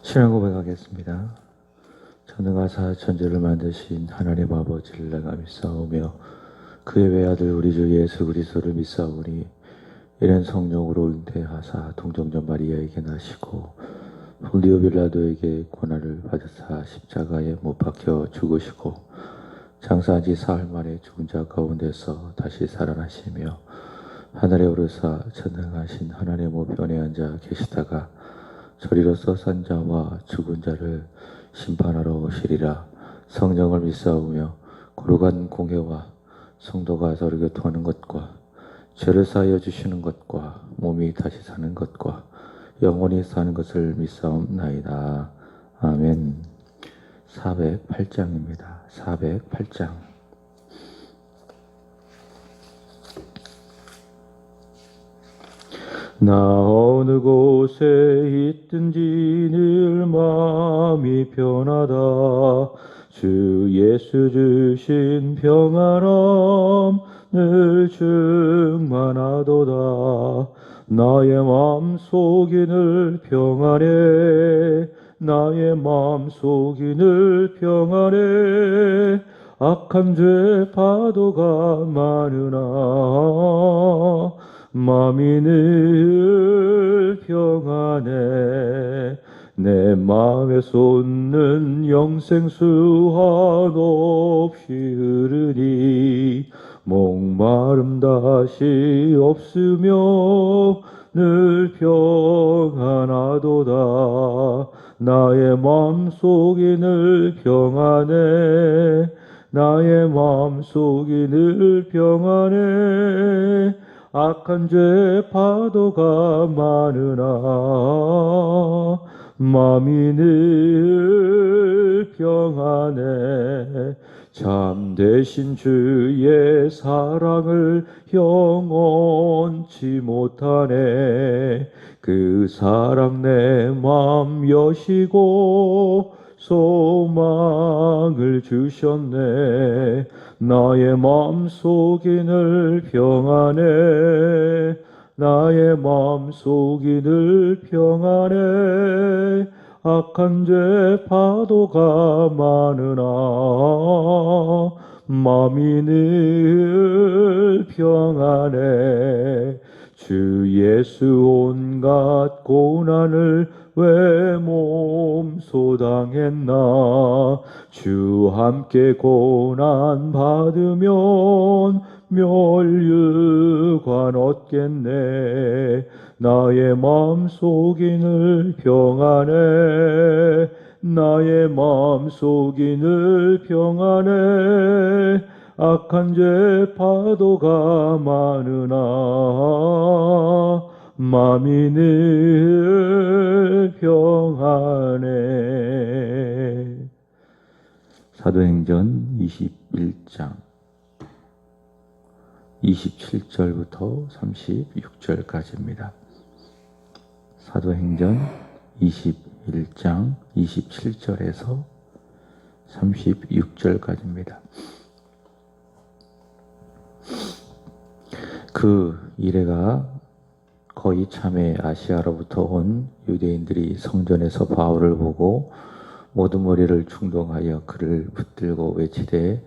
신앙 고백하겠습니다. 전능하사 천지를 만드신 하나님 아버지를 내가 믿사오며 그의 외아들 우리 주 예수 그리스도를 믿사오니 이는 성령으로 잉태하사 동정녀 마리아에게 나시고 본디오 빌라도에게 고난을 받으사 십자가에 못 박혀 죽으시고 장사한 지 사흘 만에 죽은 자 가운데서 다시 살아나시며 하늘에 오르사 전능하신 하나님 우편에 앉아 계시다가 저리로서 산 자와 죽은 자를 심판하러 오시리라. 성령을 믿사오며 거룩한 공회와 성도가 서로 교통하는 것과 죄를 사하여 주시는 것과 몸이 다시 사는 것과 영원히 사는 것을 믿사옵나이다. 아멘. 408장입니다. 408장. 나 어느 곳에 있든지 늘 마음이 편하다. 주 예수 주신 평안함 늘 충만하도다. 나의 마음속이 늘 평안해. 나의 마음속이 늘 평안해. 악한 죄 파도가 많으나 마음이 늘 평안해. 내 마음에 솟는 영생수 한없이 흐르니 목마름 다시 없으며 늘 평안하도다. 나의 마음속이 늘 평안해. 나의 마음속이 늘 평안해. 악한 죄 파도가 많으나 마음이 늘 평안해. 참되신 주의 사랑을 영원치 못하네. 그 사랑 내 마음 여시고 소망을 주셨네. 나의 마음속이 늘 평안해. 나의 마음속이 늘 평안해. 악한 죄 파도가 많으나 마음이 늘 평안해. 주 예수 온갖 고난을 왜 몸소 당했나. 주 함께 고난 받으면 멸류관 얻겠네. 나의 마음속이 늘 평안해. 나의 마음속이 늘 평안해. 악한 죄 파도가 많으나 마음이 늘 평안해. 사도행전 21장 27절부터 36절까지입니다. 사도행전 21장 27절에서 36절까지입니다. 그 이래가 거의 참에 아시아로부터 온 유대인들이 성전에서 바울을 보고 모든 머리를 충동하여 그를 붙들고 외치되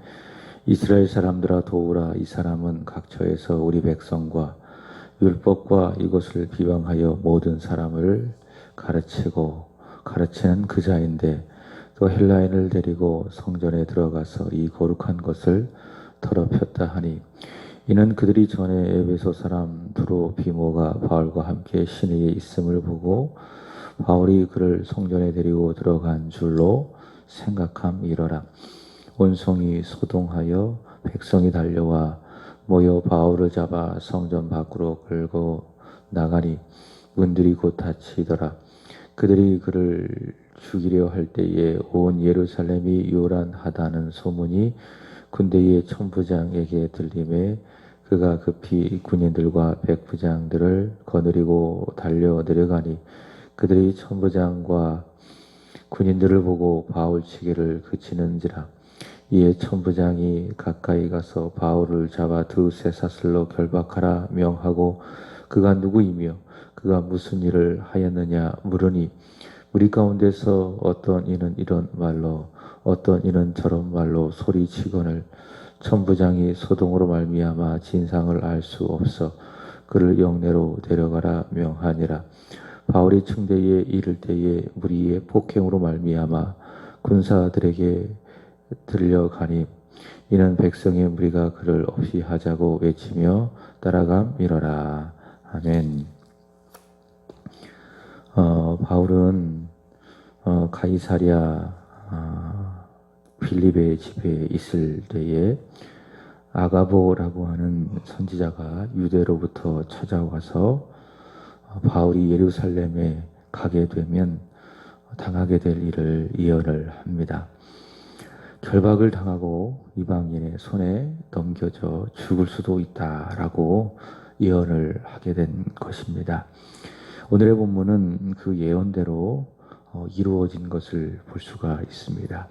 이스라엘 사람들아 도우라. 이 사람은 각처에서 우리 백성과 율법과 이것을 비방하여 모든 사람을 가르치는 그 자인데 또 헬라인을 데리고 성전에 들어가서 이 거룩한 것을 더럽혔다 하니 이는 그들이 전에 에베소 사람 드로비모가 바울과 함께 시내에 있음을 보고 바울이 그를 성전에 데리고 들어간 줄로 생각함이러라. 온성이 소동하여 백성이 달려와 모여 바울을 잡아 성전 밖으로 끌고 나가니 문들이 곧 닫히더라. 그들이 그를 죽이려 할 때에 온 예루살렘이 요란하다는 소문이 군대의 천부장에게 들림에 그가 급히 군인들과 백부장들을 거느리고 달려 내려가니 그들이 천부장과 군인들을 보고 바울 치기를 그치는지라. 이에 천부장이 가까이 가서 바울을 잡아 두세 사슬로 결박하라 명하고 그가 누구이며 그가 무슨 일을 하였느냐 물으니 우리 가운데서 어떤 이는 이런 말로 어떤 이는 저런 말로 소리치거늘 천부장이 소동으로 말미암아 진상을 알 수 없어 그를 영내로 데려가라 명하니라. 바울이 층대에 이를 때에 무리의 폭행으로 말미암아 군사들에게 들려가니 이는 백성의 무리가 그를 없이 하자고 외치며 따라감이러라. 아멘. 바울은 가이사랴 빌립의 집에 있을 때에 아가보라고 하는 선지자가 유대로부터 찾아와서 바울이 예루살렘에 가게 되면 당하게 될 일을 예언을 합니다. 결박을 당하고 이방인의 손에 넘겨져 죽을 수도 있다라고 예언을 하게 된 것입니다. 오늘의 본문은 그 예언대로 이루어진 것을 볼 수가 있습니다.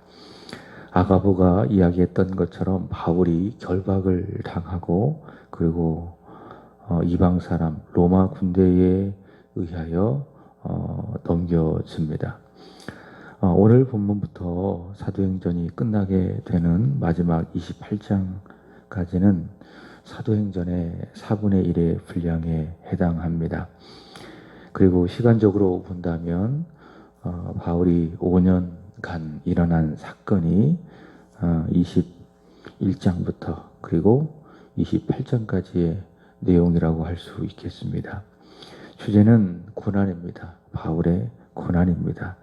아가보가 이야기했던 것처럼 바울이 결박을 당하고 그리고 이방 사람 로마 군대에 의하여 넘겨집니다. 오늘 본문부터 사도행전이 끝나게 되는 마지막 28장까지는 사도행전의 4분의 1의 분량에 해당합니다. 그리고 시간적으로 본다면 바울이 5년간 일어난 사건이 21장부터 그리고 28장까지의 내용이라고 할 수 있겠습니다. 주제는 고난입니다. 바울의 고난입니다.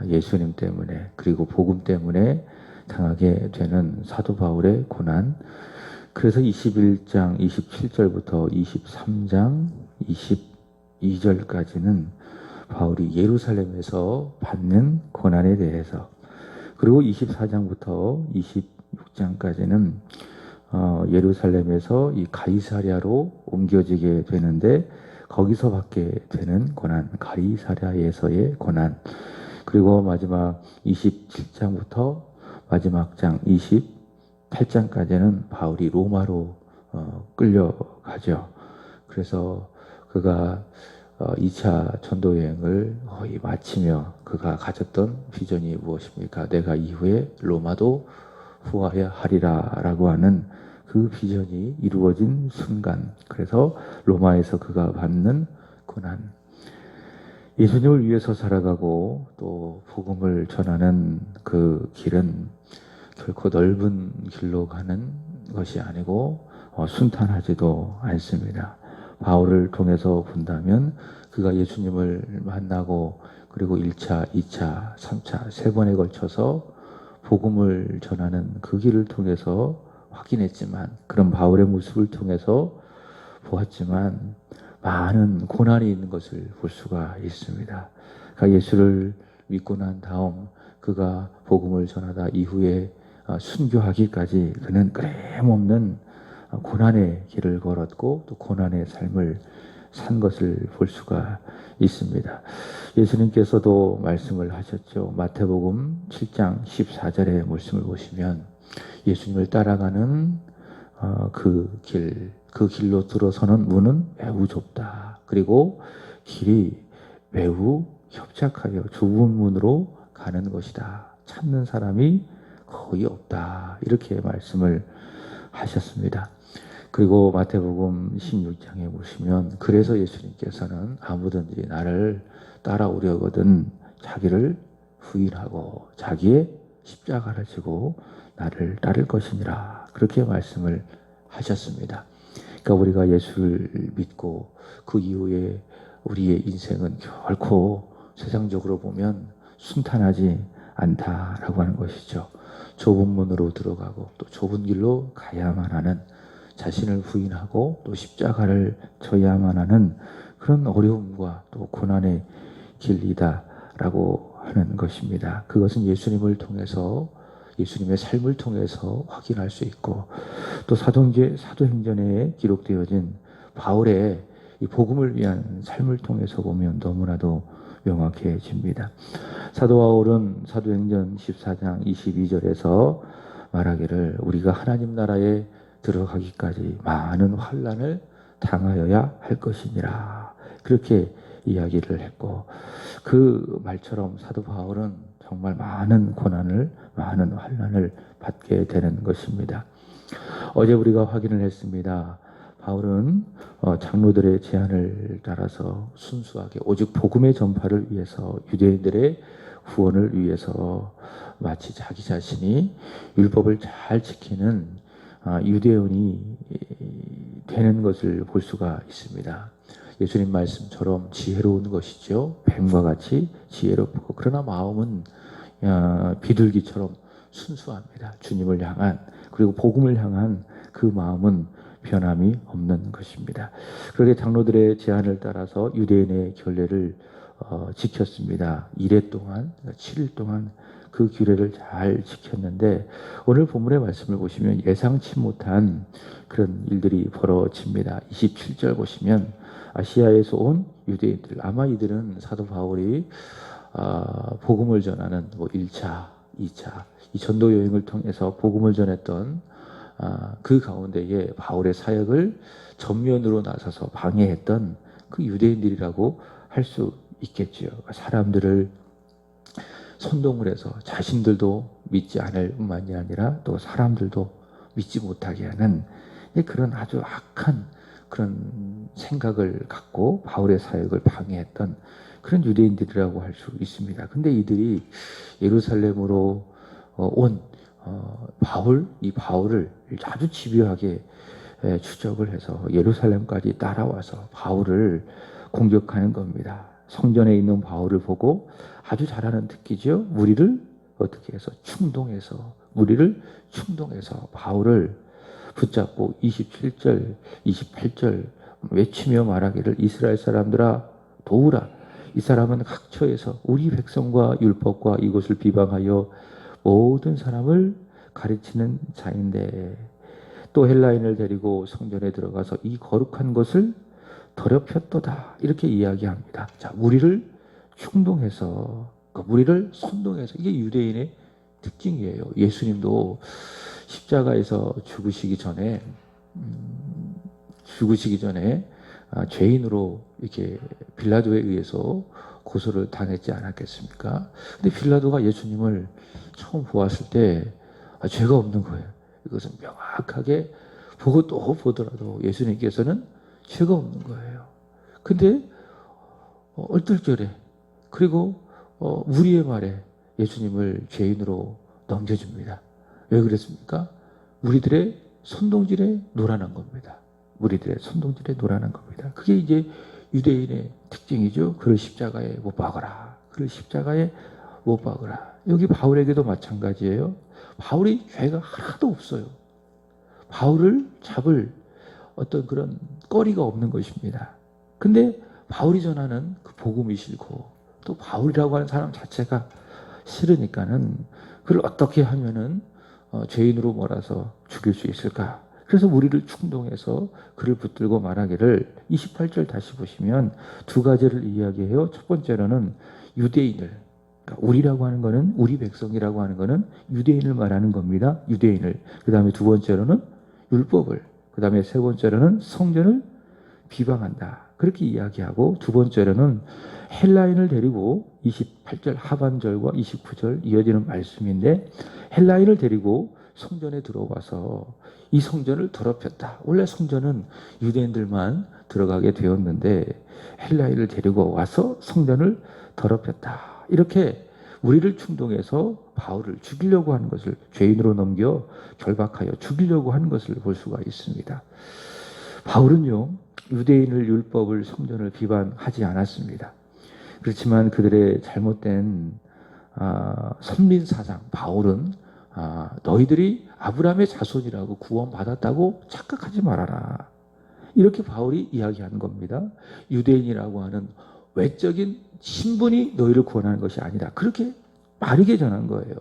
예수님 때문에 그리고 복음 때문에 당하게 되는 사도 바울의 고난. 그래서 21장 27절부터 23장 22절까지는 바울이 예루살렘에서 받는 고난에 대해서, 그리고 24장부터 26장까지는 예루살렘에서 이 가이사랴로 옮겨지게 되는데 거기서 받게 되는 고난, 가이사랴에서의 고난, 그리고 마지막 27장부터 마지막 장 28장까지는 바울이 로마로 끌려가죠. 그래서 그가 2차 전도 여행을 거의 마치며 그가 가졌던 비전이 무엇입니까? 내가 이후에 로마도 후하여 하리라 라고 하는 그 비전이 이루어진 순간, 그래서 로마에서 그가 받는 고난, 예수님을 위해서 살아가고 또 복음을 전하는 그 길은 결코 넓은 길로 가는 것이 아니고 순탄하지도 않습니다. 바울을 통해서 본다면 그가 예수님을 만나고 그리고 1차, 2차, 3차, 3번에 걸쳐서 복음을 전하는 그 길을 통해서 확인했지만, 그런 바울의 모습을 통해서 보았지만 많은 고난이 있는 것을 볼 수가 있습니다. 그가 예수를 믿고 난 다음 그가 복음을 전하다 이후에 순교하기까지 그는 끄림없는 고난의 길을 걸었고 또 고난의 삶을 산 것을 볼 수가 있습니다. 예수님께서도 말씀을 하셨죠. 마태복음 7장 14절의 말씀을 보시면 예수님을 따라가는 그 길로 들어서는 문은 매우 좁다. 그리고 길이 매우 협착하여 좁은 문으로 가는 것이다. 찾는 사람이 거의 없다. 이렇게 말씀을 하셨습니다. 그리고 마태복음 16장에 보시면 그래서 예수님께서는 아무든지 나를 따라오려거든 자기를 부인하고 자기의 십자가를 지고 나를 따를 것이니라. 그렇게 말씀을 하셨습니다. 그러니까 우리가 예수를 믿고 그 이후에 우리의 인생은 결코 세상적으로 보면 순탄하지 않다라고 하는 것이죠. 좁은 문으로 들어가고 또 좁은 길로 가야만 하는, 자신을 부인하고 또 십자가를 져야만 하는 그런 어려움과 또 고난의 길이다라고 하는 것입니다. 그것은 예수님을 통해서, 예수님의 삶을 통해서 확인할 수 있고, 또 사도행전에 기록되어진 바울의 이 복음을 위한 삶을 통해서 보면 너무나도 명확해집니다. 사도 바울은 사도행전 14장 22절에서 말하기를 우리가 하나님 나라에 들어가기까지 많은 환난을 당하여야 할 것이니라. 그렇게 이야기를 했고, 그 말처럼 사도 바울은 정말 많은 고난을, 많은 환난을 받게 되는 것입니다. 어제 우리가 확인을 했습니다. 바울은 장로들의 제안을 따라서 순수하게 오직 복음의 전파를 위해서, 유대인들의 구원을 위해서 마치 자기 자신이 율법을 잘 지키는 유대인이 되는 것을 볼 수가 있습니다. 예수님 말씀처럼 지혜로운 것이죠. 뱀과 같이 지혜롭고, 그러나 마음은 비둘기처럼 순수합니다. 주님을 향한, 그리고 복음을 향한 그 마음은 변함이 없는 것입니다. 그렇게 장로들의 제안을 따라서 유대인의 결례를 지켰습니다. 1회 동안, 7일 동안 그 규례를 잘 지켰는데, 오늘 본문의 말씀을 보시면 예상치 못한 그런 일들이 벌어집니다. 27절 보시면 아시아에서 온 유대인들, 아마 이들은 사도 바울이 복음을 전하는 1차, 2차 이 전도 여행을 통해서 복음을 전했던 그 가운데에 바울의 사역을 전면으로 나서서 방해했던 그 유대인들이라고 할 수 있겠지요. 사람들을 선동을 해서 자신들도 믿지 않을 뿐만이 아니라 또 사람들도 믿지 못하게 하는 그런 아주 악한 그런 생각을 갖고 바울의 사역을 방해했던 그런 유대인들이라고 할 수 있습니다. 근데 이들이 예루살렘으로 온 이 바울을 아주 집요하게 추적을 해서 예루살렘까지 따라와서 바울을 공격하는 겁니다. 성전에 있는 바울을 보고 아주 잘하는 특기죠. 무리를 어떻게 해서 무리를 충동해서 바울을 붙잡고 27절, 28절 외치며 말하기를, 이스라엘 사람들아 도우라. 이 사람은 각처에서 우리 백성과 율법과 이것을 비방하여 모든 사람을 가르치는 자인데, 또 헬라인을 데리고 성전에 들어가서 이 거룩한 것을 더럽혔도다. 이렇게 이야기합니다. 자, 무리를 충동해서, 무리를 선동해서, 이게 유대인의 특징이에요. 예수님도 십자가에서 죽으시기 전에 죄인으로 이렇게 빌라도에 의해서 고소를 당했지 않았겠습니까? 근데 빌라도가 예수님을 처음 보았을 때 죄가 없는 거예요. 이것은 명확하게 보고 또 보더라도 예수님께서는 죄가 없는 거예요. 근데 얼떨결에, 그리고 무리의 말에 예수님을 죄인으로 넘겨줍니다. 왜 그랬습니까? 무리들의 손동질에 놀아난 겁니다. 그게 이제 유대인의 특징이죠. 그를 십자가에 못 박아라. 여기 바울에게도 마찬가지예요. 바울이 죄가 하나도 없어요. 바울을 잡을 어떤 그런 거리가 없는 것입니다. 근데 바울이 전하는 그 복음이 싫고, 또 바울이라고 하는 사람 자체가 싫으니까는 그를 어떻게 하면은 죄인으로 몰아서 죽일 수 있을까? 그래서 무리를 충동해서 그를 붙들고 말하기를, 28절 다시 보시면 두 가지를 이야기해요. 첫 번째로는 유대인을, 그러니까 우리라고 하는 거는, 우리 백성이라고 하는 거는 유대인을 말하는 겁니다. 유대인을. 그 다음에 두 번째로는 율법을, 그 다음에 세 번째로는 성전을 비방한다. 그렇게 이야기하고, 두 번째로는 헬라인을 데리고, 28절 하반절과 29절 이어지는 말씀인데, 헬라인을 데리고 성전에 들어와서 이 성전을 더럽혔다. 원래 성전은 유대인들만 들어가게 되었는데 헬라인을 데리고 와서 성전을 더럽혔다. 이렇게 우리를 충동해서 바울을 죽이려고 하는 것을, 죄인으로 넘겨 결박하여 죽이려고 하는 것을 볼 수가 있습니다. 바울은요, 유대인을, 율법을, 성전을 비판하지 않았습니다. 그렇지만 그들의 잘못된 선민사상, 바울은 너희들이 아브라함의 자손이라고 구원받았다고 착각하지 말아라. 이렇게 바울이 이야기하는 겁니다. 유대인이라고 하는 외적인 신분이 너희를 구원하는 것이 아니다. 그렇게 빠르게 전한 거예요.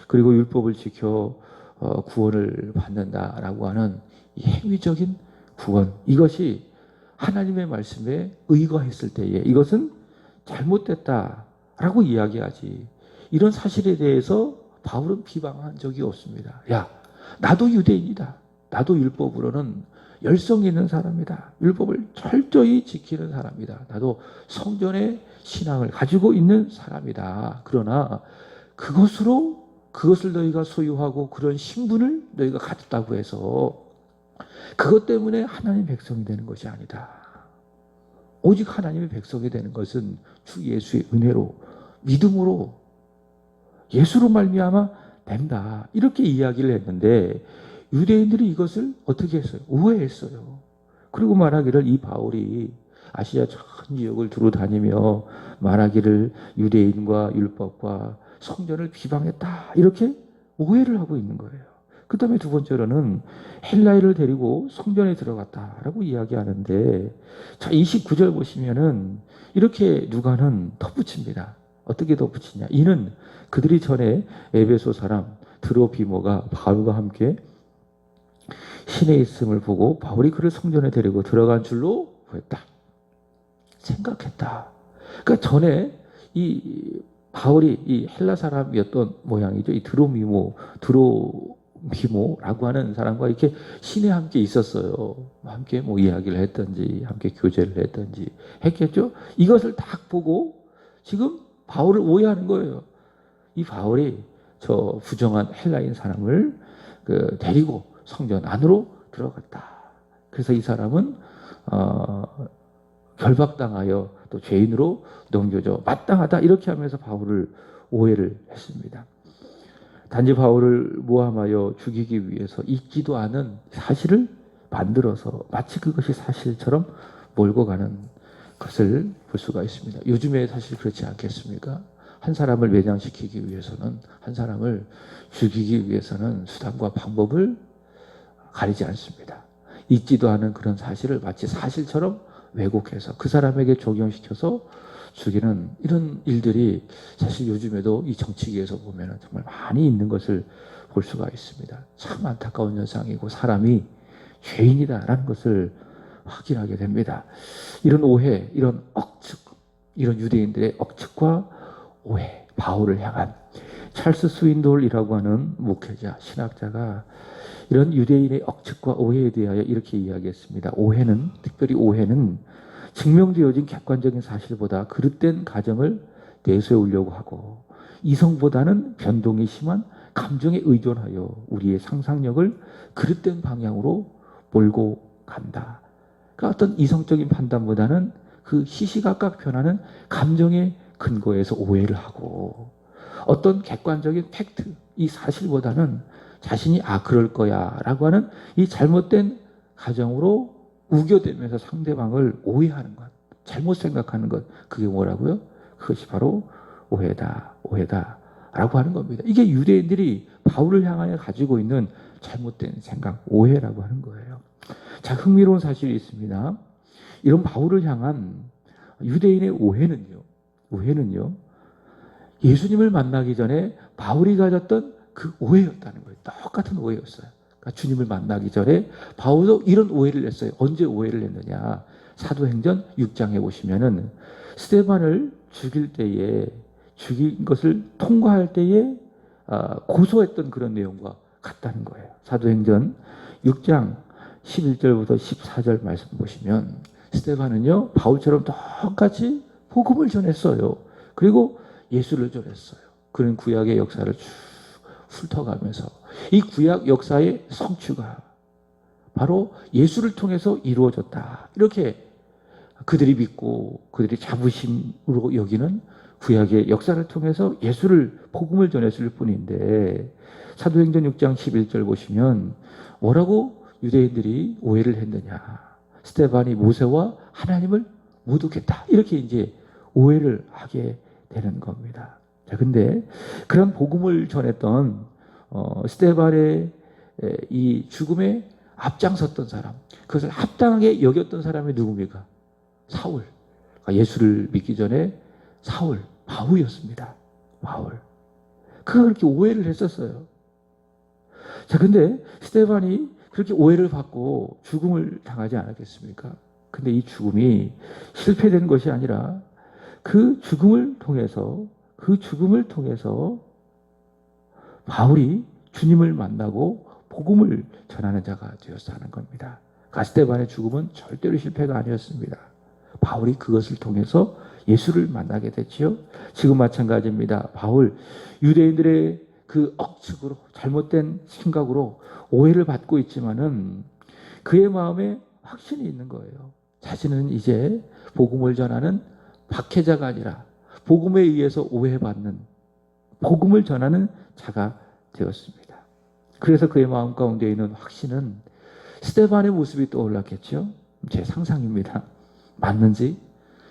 그리고 율법을 지켜 구원을 받는다라고 하는 이 행위적인 구원, 이것이 하나님의 말씀에 의거했을 때에 이것은 잘못됐다라고 이야기하지, 이런 사실에 대해서 바울은 비방한 적이 없습니다. 야, 나도 유대인이다. 나도 율법으로는 열성이 있는 사람이다. 율법을 철저히 지키는 사람이다. 나도 성전의 신앙을 가지고 있는 사람이다. 그러나 그것을 너희가 소유하고 그런 신분을 너희가 가졌다고 해서 그것 때문에 하나님의 백성이 되는 것이 아니다. 오직 하나님의 백성이 되는 것은 주 예수의 은혜로, 믿음으로, 예수로 말미암아 된다. 이렇게 이야기를 했는데 유대인들이 이것을 어떻게 했어요? 오해했어요. 그리고 말하기를 이 바울이 아시아 전 지역을 두루 다니며 말하기를 유대인과 율법과 성전을 비방했다. 이렇게 오해를 하고 있는 거예요. 그 다음에 두 번째로는 헬라인을 데리고 성전에 들어갔다라고 이야기하는데, 자, 29절 보시면은 이렇게 누가는 덧붙입니다. 어떻게 덧붙이냐? 이는 그들이 전에 에베소 사람 드로비모가 바울과 함께 신에 있음을 보고 바울이 그를 성전에 데리고 들어간 줄로 보였다. 생각했다. 그러니까 전에 이 바울이 이 헬라 사람이었던 모양이죠. 이 드로비모라고 하는 사람과 이렇게 신에 함께 있었어요. 함께 뭐 이야기를 했던지, 함께 교제를 했던지 했겠죠. 이것을 딱 보고 지금 바울을 오해하는 거예요. 이 바울이 저 부정한 헬라인 사람을 데리고 성전 안으로 들어갔다. 그래서 이 사람은 결박당하여 또 죄인으로 넘겨져 마땅하다. 이렇게 하면서 바울을 오해를 했습니다. 단지 바울을 모함하여 죽이기 위해서 있지도 않은 사실을 만들어서 마치 그것이 사실처럼 몰고 가는 것을 볼 수가 있습니다. 요즘에 사실 그렇지 않겠습니까? 한 사람을 매장시키기 위해서는, 한 사람을 죽이기 위해서는 수단과 방법을 가리지 않습니다. 있지도 않은 그런 사실을 마치 사실처럼 왜곡해서 그 사람에게 적용시켜서 죽이는 이런 일들이 사실 요즘에도 이 정치계에서 보면 정말 많이 있는 것을 볼 수가 있습니다. 참 안타까운 현상이고 사람이 죄인이다라는 것을 확인하게 됩니다. 이런 오해, 이런 억측, 이런 유대인들의 억측과 오해, 바울을 향한 찰스 스윈돌이라고 하는 목회자, 신학자가 이런 유대인의 억측과 오해에 대하여 이렇게 이야기했습니다. 특별히 오해는 증명되어진 객관적인 사실보다 그릇된 가정을 내세우려고 하고 이성보다는 변동이 심한 감정에 의존하여 우리의 상상력을 그릇된 방향으로 몰고 간다. 그러니까 어떤 이성적인 판단보다는 그 시시각각 변하는 감정의 근거에서 오해를 하고 어떤 객관적인 팩트, 이 사실보다는 자신이 그럴 거야 라고 하는 이 잘못된 가정으로 우겨대면서 상대방을 오해하는 것, 잘못 생각하는 것, 그게 뭐라고요? 그것이 바로 오해다 라고 하는 겁니다. 이게 유대인들이 바울을 향하여 가지고 있는 잘못된 생각, 오해라고 하는 거예요. 자, 흥미로운 사실이 있습니다. 이런 바울을 향한 유대인의 오해는요, 예수님을 만나기 전에 바울이 가졌던 그 오해였다는 거예요. 똑같은 오해였어요. 그러니까 주님을 만나기 전에 바울도 이런 오해를 했어요. 언제 오해를 했느냐? 사도행전 6장에 보시면은 스데반을 죽일 때에, 죽인 것을 통과할 때에 고소했던 그런 내용과 같다는 거예요. 사도행전 6장 11절부터 14절 말씀 보시면 스데반은요, 바울처럼 똑같이 복음을 전했어요. 그리고 예수를 전했어요. 그런 구약의 역사를 쭉 훑어가면서 이 구약 역사의 성취가 바로 예수를 통해서 이루어졌다. 이렇게 그들이 믿고 그들이 자부심으로 여기는 구약의 역사를 통해서 예수를 복음을 전했을 뿐인데, 사도행전 6장 11절 보시면 뭐라고 유대인들이 오해를 했느냐? 스데반이 모세와 하나님을 모독했다. 이렇게 이제 오해를 하게 되는 겁니다. 자, 근데 그런 복음을 전했던 스데반의 이 죽음에 앞장섰던 사람, 그것을 합당하게 여겼던 사람이 누굽니까? 사울. 그러니까 예수를 믿기 전에 사울, 바울이었습니다. 바울. 그가 그렇게 오해를 했었어요. 자, 근데 스데반이 그렇게 오해를 받고 죽음을 당하지 않았겠습니까? 근데 이 죽음이 실패된 것이 아니라 그 죽음을 통해서 바울이 주님을 만나고 복음을 전하는 자가 되었어 하는 겁니다. 스데반의 죽음은 절대로 실패가 아니었습니다. 바울이 그것을 통해서 예수를 만나게 됐지요. 지금 마찬가지입니다. 바울, 유대인들의 그 억측으로 잘못된 생각으로 오해를 받고 있지만은 그의 마음에 확신이 있는 거예요. 자신은 이제 복음을 전하는 박해자가 아니라 복음에 의해서 오해받는 복음을 전하는 자가 되었습니다. 그래서 그의 마음 가운데 있는 확신은 스데반의 모습이 떠올랐겠죠. 제 상상입니다. 맞는지?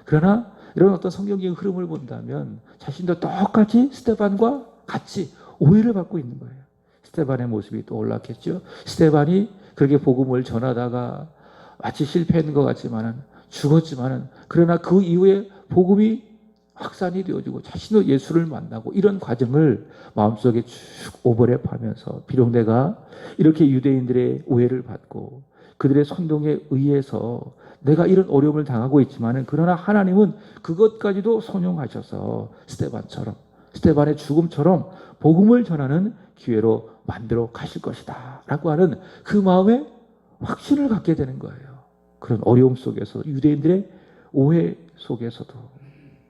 그러나 이런 어떤 성경적인 흐름을 본다면 자신도 똑같이 스데반과 같이 오해를 받고 있는 거예요. 스데반의 모습이 떠올랐겠죠. 스데반이 그렇게 복음을 전하다가 마치 실패한 것 같지만은 죽었지만은 그러나 그 이후에 복음이 확산이 되어지고 자신도 예수를 만나고 이런 과정을 마음속에 쭉 오버랩하면서 비록 내가 이렇게 유대인들의 오해를 받고 그들의 선동에 의해서 내가 이런 어려움을 당하고 있지만은 그러나 하나님은 그것까지도 선용하셔서 스데반의 죽음처럼 복음을 전하는 기회로 만들어 가실 것이다 라고 하는 그 마음에 확신을 갖게 되는 거예요. 그런 어려움 속에서 유대인들의 오해 속에서도.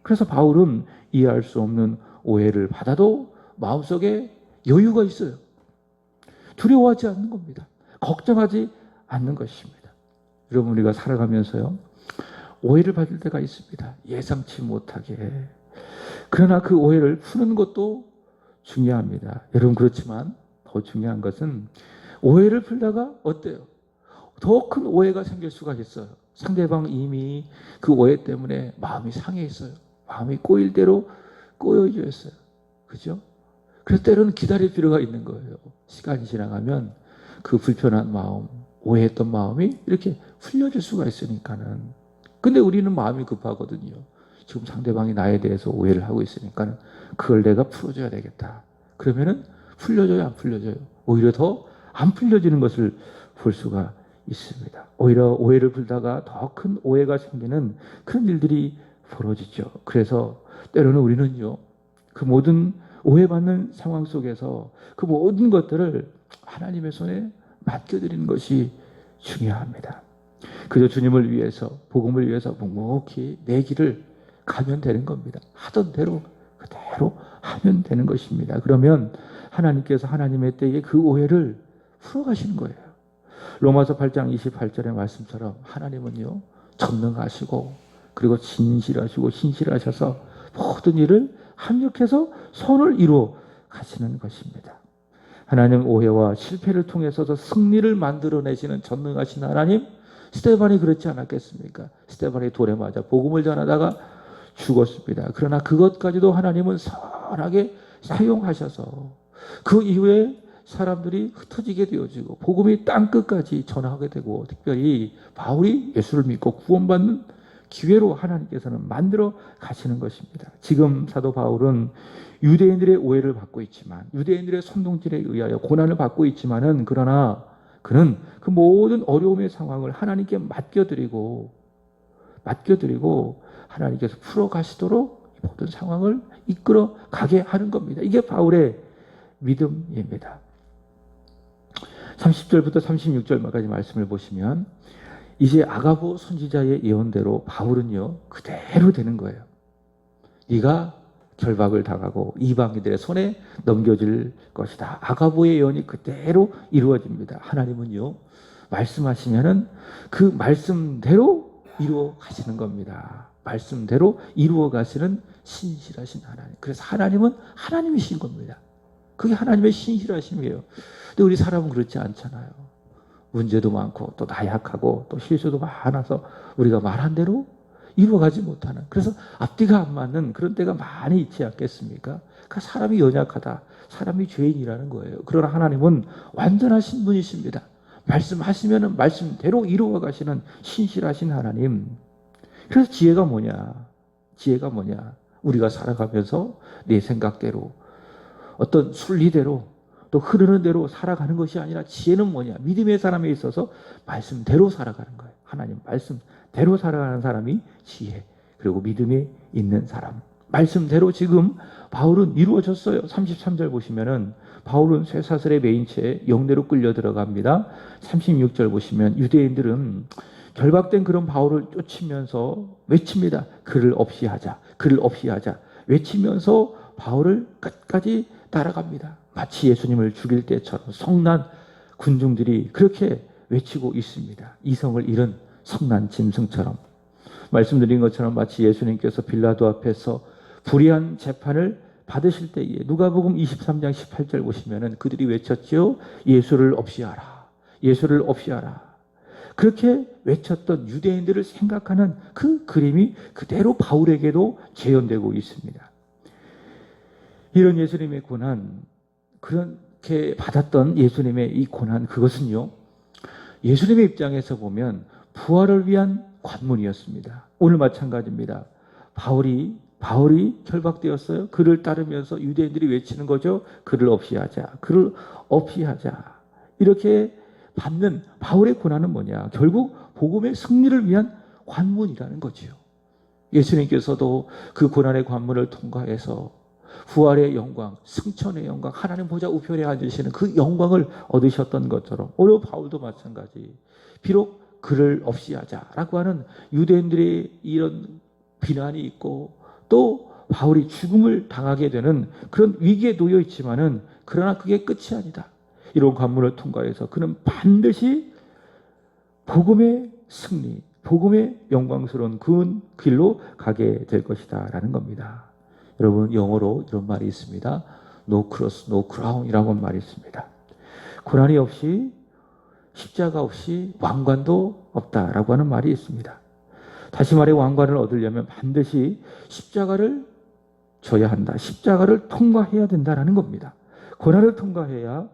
그래서 바울은 이해할 수 없는 오해를 받아도 마음속에 여유가 있어요. 두려워하지 않는 겁니다. 걱정하지 않는 것입니다. 여러분, 우리가 살아가면서요, 오해를 받을 때가 있습니다. 예상치 못하게. 그러나 그 오해를 푸는 것도 중요합니다. 여러분, 그렇지만 더 중요한 것은 오해를 풀다가 어때요? 더 큰 오해가 생길 수가 있어요. 상대방 이미 그 오해 때문에 마음이 상해 있어요. 마음이 꼬일 대로 꼬여져 있어요. 그죠? 그래서 때로는 기다릴 필요가 있는 거예요. 시간이 지나가면 그 불편한 마음, 오해했던 마음이 이렇게 풀려질 수가 있으니까는. 근데 우리는 마음이 급하거든요. 지금 상대방이 나에 대해서 오해를 하고 있으니까는 그걸 내가 풀어줘야 되겠다. 그러면은 풀려져요, 안 풀려져요? 오히려 더 안 풀려지는 것을 볼 수가 있습니다. 오히려 오해를 풀다가 더 큰 오해가 생기는 그런 일들이 벌어지죠. 그래서 때로는 우리는요, 그 모든 오해받는 상황 속에서 그 모든 것들을 하나님의 손에 맡겨드리는 것이 중요합니다. 그저 주님을 위해서, 복음을 위해서 묵묵히 내 길을 가면 되는 겁니다. 하던 대로 그대로 하면 되는 것입니다. 그러면 하나님께서 하나님의 때에 그 오해를 풀어가시는 거예요. 로마서 8장 28절의 말씀처럼 하나님은요, 전능하시고 그리고 진실하시고 신실하셔서 모든 일을 합력해서 선을 이루어 가시는 것입니다. 하나님 오해와 실패를 통해서도 승리를 만들어내시는 전능하신 하나님, 스데반이 그렇지 않았겠습니까? 스데반이 돌에 맞아 복음을 전하다가 죽었습니다. 그러나 그것까지도 하나님은 선하게 사용하셔서 그 이후에 사람들이 흩어지게 되어지고 복음이 땅끝까지 전하게 되고 특별히 바울이 예수를 믿고 구원받는 기회로 하나님께서는 만들어 가시는 것입니다. 지금 사도 바울은 유대인들의 오해를 받고 있지만 유대인들의 선동질에 의하여 고난을 받고 있지만은 그러나 그는 그 모든 어려움의 상황을 하나님께 맡겨드리고 하나님께서 풀어가시도록 모든 상황을 이끌어 가게 하는 겁니다. 이게 바울의 믿음입니다. 30절부터 36절까지 말씀을 보시면 이제 아가보 선지자의 예언대로 바울은요 그대로 되는 거예요. 네가 결박을 당하고 이방인들의 손에 넘겨질 것이다. 아가보의 예언이 그대로 이루어집니다. 하나님은요 말씀하시면은 그 말씀대로 이루어 가시는 겁니다. 말씀대로 이루어 가시는 신실하신 하나님. 그래서 하나님은 하나님이신 겁니다. 그게 하나님의 신실하심이에요. 근데 우리 사람은 그렇지 않잖아요. 문제도 많고 또 나약하고 또 실수도 많아서 우리가 말한 대로 이루어가지 못하는, 그래서 앞뒤가 안 맞는 그런 때가 많이 있지 않겠습니까? 그러니까 사람이 연약하다, 사람이 죄인이라는 거예요. 그러나 하나님은 완전하신 분이십니다. 말씀하시면 말씀대로 이루어 가시는 신실하신 하나님. 그래서 지혜가 뭐냐? 우리가 살아가면서 내 생각대로 어떤 순리대로 또 흐르는 대로 살아가는 것이 아니라 지혜는 뭐냐? 믿음의 사람에 있어서 말씀대로 살아가는 거예요. 하나님 말씀대로 살아가는 사람이 지혜, 그리고 믿음에 있는 사람. 말씀대로 지금 바울은 이루어졌어요. 33절 보시면은 바울은 쇠사슬에 매인 채 영내로 끌려 들어갑니다. 36절 보시면 유대인들은 결박된 그런 바울을 쫓으면서 외칩니다. 그를 없이 하자. 그를 없이 하자. 외치면서 바울을 끝까지 따라갑니다. 마치 예수님을 죽일 때처럼 성난 군중들이 그렇게 외치고 있습니다. 이성을 잃은 성난 짐승처럼. 말씀드린 것처럼 마치 예수님께서 빌라도 앞에서 불의한 재판을 받으실 때에 누가복음 23장 18절 보시면은 그들이 외쳤지요. 예수를 없이 하라. 예수를 없이 하라. 그렇게 외쳤던 유대인들을 생각하는 그 그림이 그대로 바울에게도 재현되고 있습니다. 이런 예수님의 고난, 그렇게 받았던 예수님의 이 고난, 그것은요, 예수님의 입장에서 보면 부활을 위한 관문이었습니다. 오늘 마찬가지입니다. 바울이 결박되었어요. 그를 따르면서 유대인들이 외치는 거죠. 그를 없이 하자. 그를 없이 하자. 이렇게 받는 바울의 고난은 뭐냐? 결국 복음의 승리를 위한 관문이라는 거지요. 예수님께서도 그 고난의 관문을 통과해서 부활의 영광, 승천의 영광, 하나님 보좌 우편에 앉으시는 그 영광을 얻으셨던 것처럼 오늘 바울도 마찬가지. 비록 그를 없이 하자라고 하는 유대인들의 이런 비난이 있고 또 바울이 죽음을 당하게 되는 그런 위기에 놓여 있지만은 그러나 그게 끝이 아니다. 이런 관문을 통과해서 그는 반드시 복음의 승리, 복음의 영광스러운 그 길로 가게 될 것이다 라는 겁니다. 여러분, 영어로 이런 말이 있습니다. No cross, no crown이라고 하는 말이 있습니다. 고난이 없이, 십자가 없이 왕관도 없다라고 하는 말이 있습니다. 다시 말해 왕관을 얻으려면 반드시 십자가를 져야 한다. 십자가를 통과해야 된다라는 겁니다. 고난을 통과해야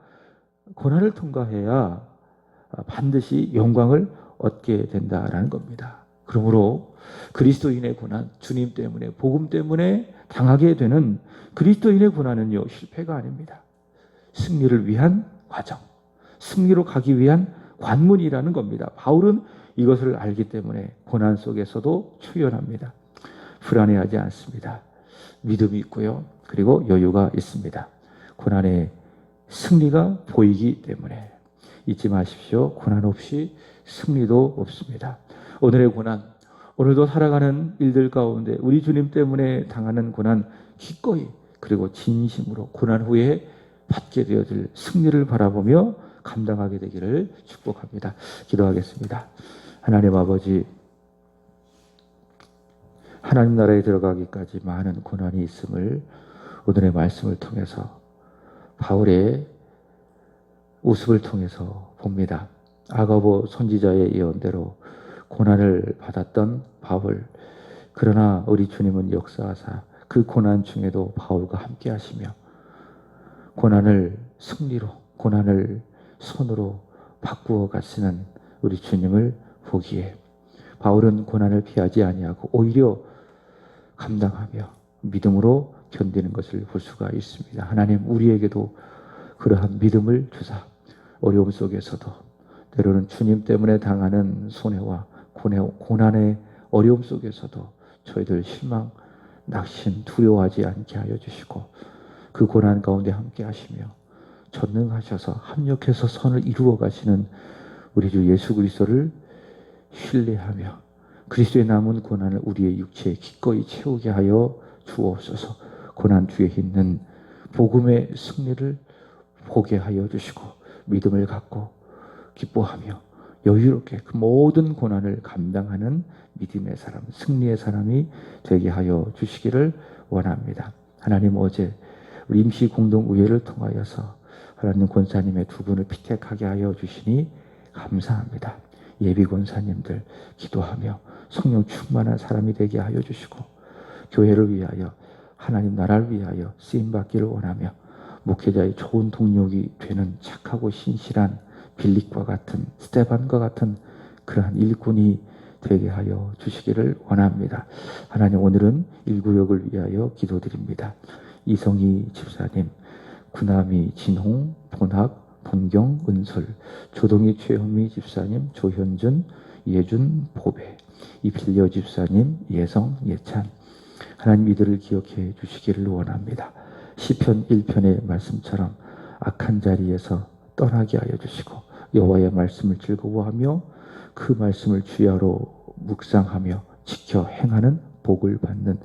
반드시 영광을 얻게 된다라는 겁니다. 그러므로 그리스도인의 고난, 주님 때문에, 복음 때문에 당하게 되는 그리스도인의 고난은요, 실패가 아닙니다. 승리를 위한 과정, 승리로 가기 위한 관문이라는 겁니다. 바울은 이것을 알기 때문에 고난 속에서도 초연합니다. 불안해하지 않습니다. 믿음이 있고요. 그리고 여유가 있습니다. 고난의 승리가 보이기 때문에 잊지 마십시오. 고난 없이 승리도 없습니다. 오늘의 고난, 오늘도 살아가는 일들 가운데 우리 주님 때문에 당하는 고난 기꺼이 그리고 진심으로 고난 후에 받게 되어질 승리를 바라보며 감당하게 되기를 축복합니다. 기도하겠습니다. 하나님 아버지, 하나님 나라에 들어가기까지 많은 고난이 있음을 오늘의 말씀을 통해서 바울의 우습을 통해서 봅니다. 아가보 선지자의 예언대로 고난을 받았던 바울, 그러나 우리 주님은 역사하사 그 고난 중에도 바울과 함께 하시며 고난을 승리로, 고난을 손으로 바꾸어 가시는 우리 주님을 보기에 바울은 고난을 피하지 아니하고 오히려 감당하며 믿음으로 견디는 것을 볼 수가 있습니다. 하나님, 우리에게도 그러한 믿음을 주사 어려움 속에서도 때로는 주님 때문에 당하는 손해와 고난의 어려움 속에서도 저희들 실망, 낙심, 두려워하지 않게 하여 주시고 그 고난 가운데 함께 하시며 전능하셔서 합력해서 선을 이루어 가시는 우리 주 예수 그리스도를 신뢰하며 그리스도의 남은 고난을 우리의 육체에 기꺼이 채우게 하여 주옵소서. 고난 뒤에 있는 복음의 승리를 보게 하여 주시고 믿음을 갖고 기뻐하며 여유롭게 그 모든 고난을 감당하는 믿음의 사람, 승리의 사람이 되게 하여 주시기를 원합니다. 하나님, 어제 우리 임시 공동의회를 통하여서 하나님 권사님의 두 분을 피택하게 하여 주시니 감사합니다. 예비 권사님들 기도하며 성령 충만한 사람이 되게 하여 주시고 교회를 위하여, 하나님 나라를 위하여 쓰임받기를 원하며 목회자의 좋은 동력이 되는 착하고 신실한 빌립과 같은, 스데반과 같은 그러한 일꾼이 되게 하여 주시기를 원합니다. 하나님, 오늘은 일구역을 위하여 기도드립니다. 이성희 집사님, 구남이 진홍, 본학, 본경, 은솔, 조동희 최현미 집사님, 조현준, 예준, 보배, 이필려 집사님, 예성, 예찬, 하나님 이들을 기억해 주시기를 원합니다. 시편 1편의 말씀처럼 악한 자리에서 떠나게 하여 주시고 여호와의 말씀을 즐거워하며 그 말씀을 주야로 묵상하며 지켜 행하는 복을 받는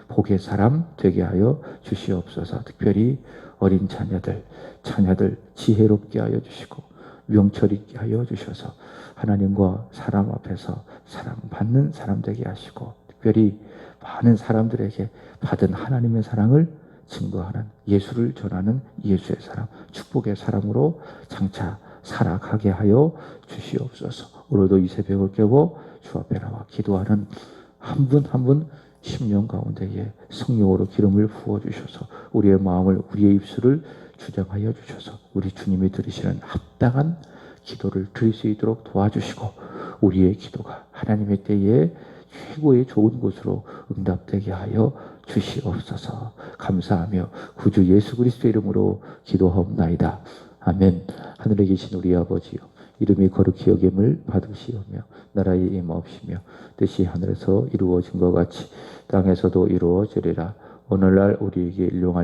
복의 사람 되게 하여 주시옵소서. 특별히 어린 자녀들 지혜롭게 하여 주시고 명철 있게 하여 주셔서 하나님과 사람 앞에서 사랑받는 사람 되게 하시고 특별히 많은 사람들에게 받은 하나님의 사랑을 증거하는 예수를 전하는 예수의 사람, 축복의 사람으로 장차 살아가게 하여 주시옵소서. 오늘도 이 새벽을 깨고 주 앞에 나와 기도하는 한 분 한 분 심령 가운데에 성령으로 기름을 부어주셔서 우리의 마음을 우리의 입술을 주장하여 주셔서 우리 주님이 들으시는 합당한 기도를 드릴 수 있도록 도와주시고 우리의 기도가 하나님의 때에 최고의 좋은 곳으로 응답되게 하여 주시옵소서. 감사하며 구주 예수 그리스도의 이름으로 기도하옵나이다. 아멘. 하늘에 계신 우리 아버지요, 이름이 거룩히 여김을 받으시오며 나라의 임하옵시며 뜻이 하늘에서 이루어진 것 같이 땅에서도 이루어지리라. 오늘날 우리에게 일용할